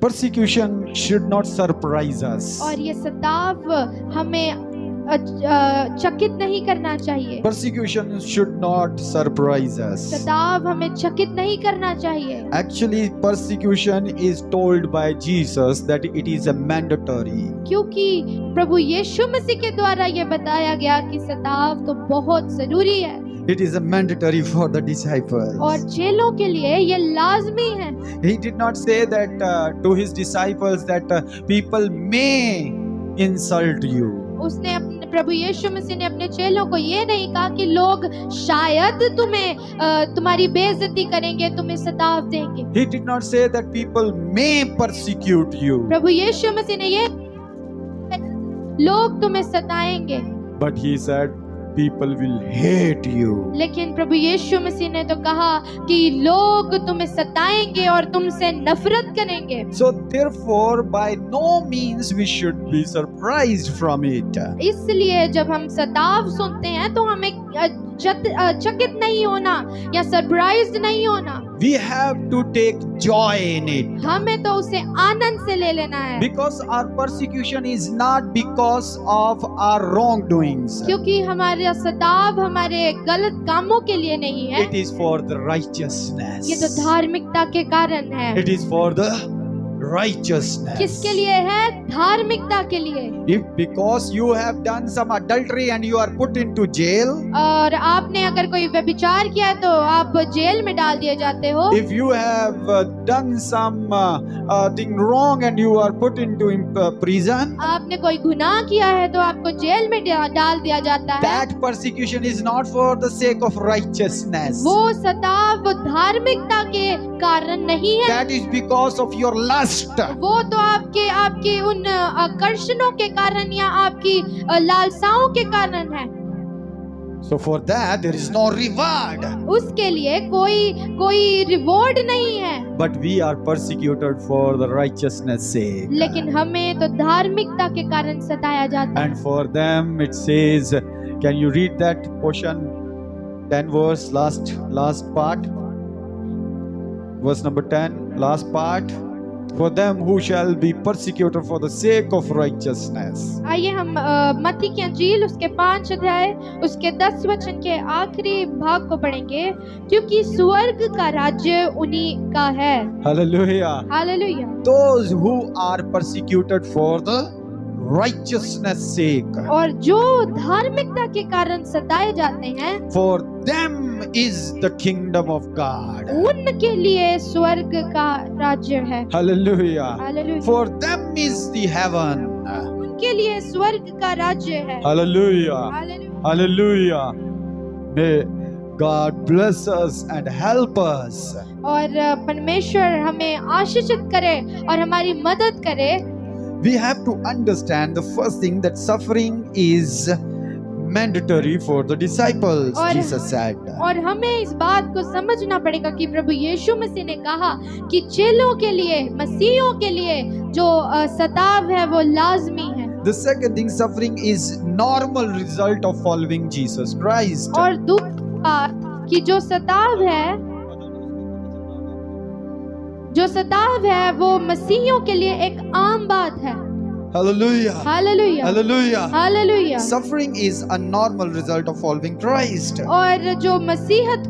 Persecution should not surprise us. और ये सताव हमें चकित नहीं करना चाहिए। Persecution should not surprise us. सताव हमें चकित नहीं करना चाहिए। Actually, persecution is told by Jesus that it is a mandatory. क्योंकि प्रभु यीशु मसीह के द्वारा ये बताया गया कि सताव तो बहुत जरूरी है। It is a mandatory for the disciples. और चेलों के लिए ये लाजमी है। He did not say that to his disciples that people may insult you. उसने अपने प्रभु यीशु मसीह ने अपने चेलों को ये नहीं कहा कि लोग शायद तुम्हारी बेइज्जती करेंगे, तुम्हें सताव देंगे। He did not say that people may persecute you. प्रभु यीशु मसीह ने ये लोग तुम्हें सताएंगे। But he said people will hate you. लेकिन प्रभु यीशु मसीह ने तो कहा कि लोग तुम्हें सताएंगे और तुमसे नफरत करेंगे। So therefore by no means we should be surprised from it. इसलिए जब हम सताव सुनते हैं तो हमें चकित नहीं होना या सरप्राइज्ड नहीं होना। We have to take joy in it. हमें तो उसे आनंद से ले लेना है। Because our persecution is not because of our wrongdoings. क्योंकि हमारा सताव हमारे गलत कामों के लिए नहीं है। It is for the righteousness. ये तो धार्मिकता के कारण है। It is for the righteousness. किसके लिए है? धार्मिकता के लिए। If because you have done some adultery and you are put into jail. और आपने अगर कोई व्यभिचार किया है तो आप जेल में डाल दिए जाते हो। If you have done some thing wrong and you are put into prison. आपने कोई गुनाह किया है तो आपको जेल में डाल दिया जाता है। That persecution is not for the sake of righteousness. वो सताव धार्मिकता के कारण नहीं है। That is because of your lust. वो तो आपके उन आकर्षणों के कारण या आपकी लालसाओं के कारण है। So for that there is no reward. उसके लिए कोई रिवॉर्ड नहीं है। But we are persecuted for the righteousness sake. लेकिन हमें तो धार्मिकता के कारण सताया जाता है। And for them it says, can you read that portion, 10 verse, last part, verse number 10, last part. For them who shall be persecuted for the sake of righteousness. आइए हम मत्ती की अंजील उसके 5 अध्याय उसके 10 वचन के आखिरी भाग को पढ़ेंगे। क्योंकि स्वर्ग का राज्य उन्हीं का है। Hallelujah. Hallelujah. Those who are persecuted for the righteousness sake. और जो धार्मिकता के कारण सताए जाते हैं, For them is the kingdom of God. उनके लिए स्वर्ग का राज्य है। Hallelujah. Hallelujah. For them is the heaven. उनके लिए स्वर्ग का राज्य है। Hallelujah. Hallelujah. Hallelujah. May God bless us and help us. और परमेश्वर हमें आशीषित करे और हमारी मदद करे। We have to understand the first thing that suffering is mandatory for the disciples, Jesus said. और हमें इस बात को समझना पड़ेगा कि प्रभु यीशु मसीह ने कहा कि चेलों के लिए, मसीहियों के लिए जो सताव है वो लाजमी है। The second thing, suffering is normal result of following Jesus Christ. और दूसरी बात कि जो सताव है वो मसीहियों के लिए एक आम बात है। Hallelujah. Hallelujah. Hallelujah. Hallelujah. Suffering is a normal result of following Christ. और जो मसीहत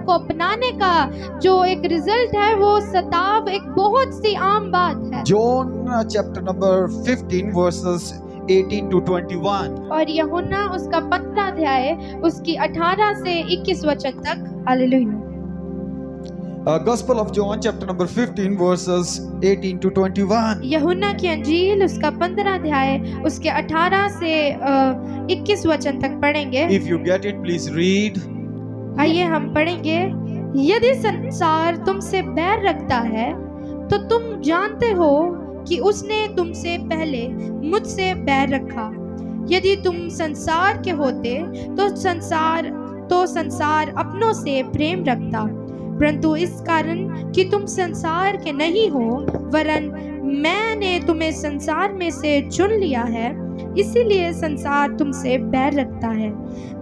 को अपनाने का जो एक रिजल्ट है वो सताव एक बहुत सी आम बात है। John chapter number 15 verses 18 to 21. और यूहन्ना उसका 15 अध्याय उसकी 18 से 21 वचन तक। Hallelujah. Gospel of John chapter number 15 verses 18 to 21. यूहन्ना की अंजील उसका 15 अध्याय उसके 18 से 21 वचन तक पढ़ेंगे। If you get it, please read. आइए हम पढ़ेंगे। यदि संसार तुमसे बैर रखता है तो तुम जानते हो कि उसने तुमसे पहले मुझसे बैर रखा। यदि तुम संसार के होते तो संसार अपनों से प्रेम रखता, परंतु इस कारण कि तुम संसार के नहीं हो वरन मैंने तुम्हें संसार में से चुन लिया है, इसीलिए संसार तुमसे बैर रखता है।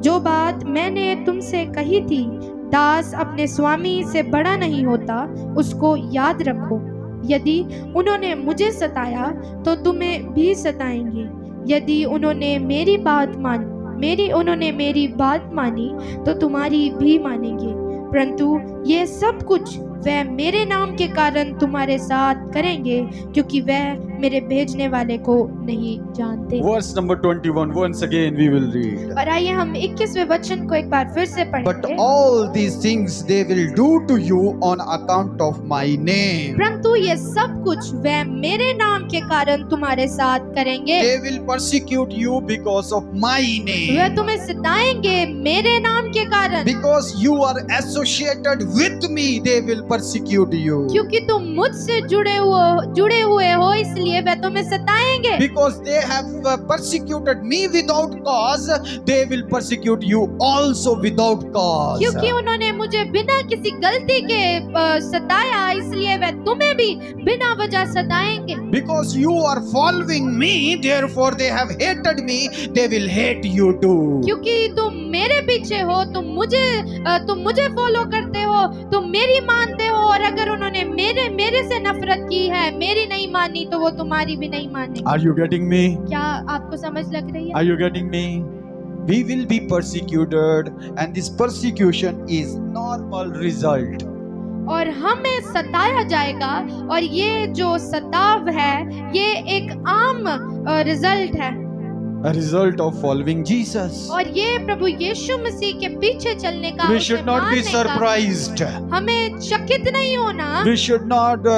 जो बात मैंने तुमसे कही थी, दास अपने स्वामी से बड़ा नहीं होता, उसको याद रखो। यदि उन्होंने मुझे सताया तो तुम्हें भी सताएंगे। यदि उन्होंने मेरी बात मानी तो तुम्हारी भी मानेंगे। परंतु ये सब कुछ वह मेरे नाम के कारण तुम्हारे साथ करेंगे, क्योंकि वह मेरे भेजने वाले को नहीं जानते। Verse number 21, once again we will read. और आइए हम 21वें वचन को एक बार फिर से But पढ़ेंगे। all these things they will do to you on account of my name. परंतु ये सब कुछ वह मेरे नाम के कारण तुम्हारे साथ करेंगे। They will persecute you because of my name. वह तुम्हें सताएंगे मेरे नाम के कारण, Because you are associated with me, they will persecute you. क्योंकि तुम मुझसे जुड़े हुए हो, इसलिए वह तुम्हें सताएंगे। Because they have persecuted me without cause, they will persecute you also without cause. क्योंकि उन्होंने मुझे बिना किसी गलती के सताया, इसलिए वह तुम्हें भी बिना वजह सताएंगे। Because you are following me, therefore they have hated me, they will hate you too. क्योंकि तुम मेरे पीछे हो, तुम मुझे फॉलो करते हो, तुम मेरी मानते हो, और अगर उन्होंने मेरे से नफरत की है, मेरी नहीं मानी, तो वो तुम्हारी भी नहीं मानेंगे। Are you getting me? क्या आपको समझ लग रही है? Are you getting me? We will be persecuted, and this persecution is normal result. और हमें सताया जाएगा, और ये जो सताव है ये एक आम रिजल्ट है, A result of following Jesus. और ये प्रभु यीशु मसीह के पीछे चलने का, We उसे should not be मानने का। surprised. हमें चकित नहीं होना, We should not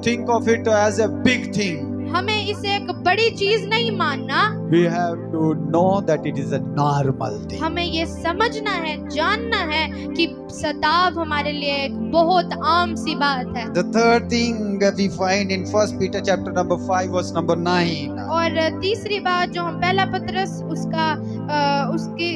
think of it as a big thing. हमें इसे एक बड़ी चीज नहीं मानना। We have to know that it is a normal thing. हमें ये समझना है, जानना है कि सताव हमारे लिए एक बहुत आम सी बात है। The third thing that we find in 1 Peter chapter number 5 verse number 9. और तीसरी बात जो हम पहला पत्रस उसके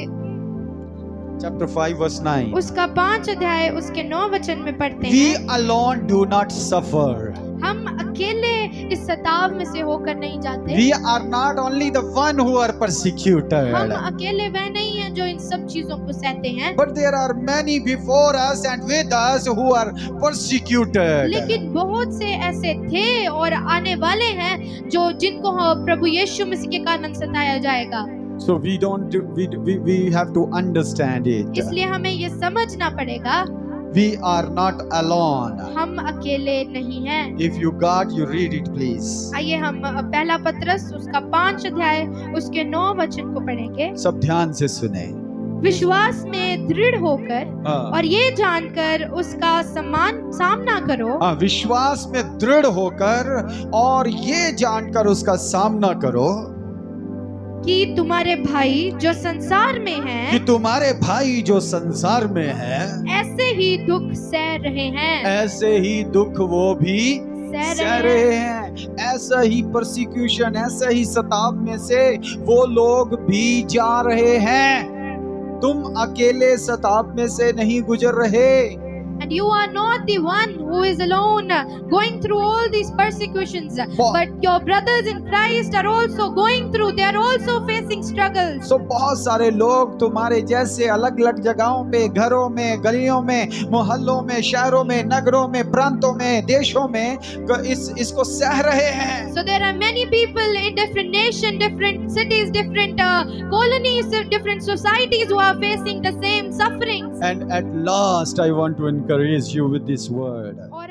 Chapter 5 verse 9. उसका 5 अध्याय उसके 9 वचन में पढ़ते We हैं, alone do not suffer. हम अकेले इस सताव में से होकर नहीं जाते। We are not only the one who are persecuted, हम अकेले वह नहीं हैं जो इन सब चीजों को सहते हैं, but there are many before us and with us who are persecuted. लेकिन बहुत से ऐसे थे और आने वाले हैं जिनको प्रभु यीशु मसीह के कारण सताया जाएगा। So we have to understand it. इसलिए हमें ये समझना पड़ेगा, We are not alone. हम अकेले नहीं हैं। If you got, you read it please. आइए हम पहला पत्रस उसका 5 अध्याय उसके 9 वचन को पढ़ेंगे। सब ध्यान से सुने। विश्वास में दृढ़ होकर हाँ। और ये जानकर उसका सामना करो। हाँ, विश्वास में दृढ़ होकर और ये जानकर उसका सामना करो कि तुम्हारे भाई जो संसार में कि हैं, तुम्हारे भाई जो संसार में है, ऐसे ही दुख सह रहे हैं। ऐसे ही दुख वो भी सह रहे हैं। ऐसा ही परसिक्यूशन, ऐसा ही सताव में से वो लोग भी जा रहे हैं। तुम अकेले सताव में से नहीं गुजर रहे। And you are not the one who is alone going through all these persecutions, but your brothers in Christ are also going through, they are also facing struggles. So बहुत सारे लोग तुम्हारे जैसे अलग अलग जगहों पे, घरों में, गलियों में, मोहल्लों में, शहरों में, नगरों में, प्रांतों में, देशों में इसको सह रहे हैं। So there are many people in different nations, different cities, different colonies, different societies who are facing the same sufferings. And at last I want to encourage you with this word. और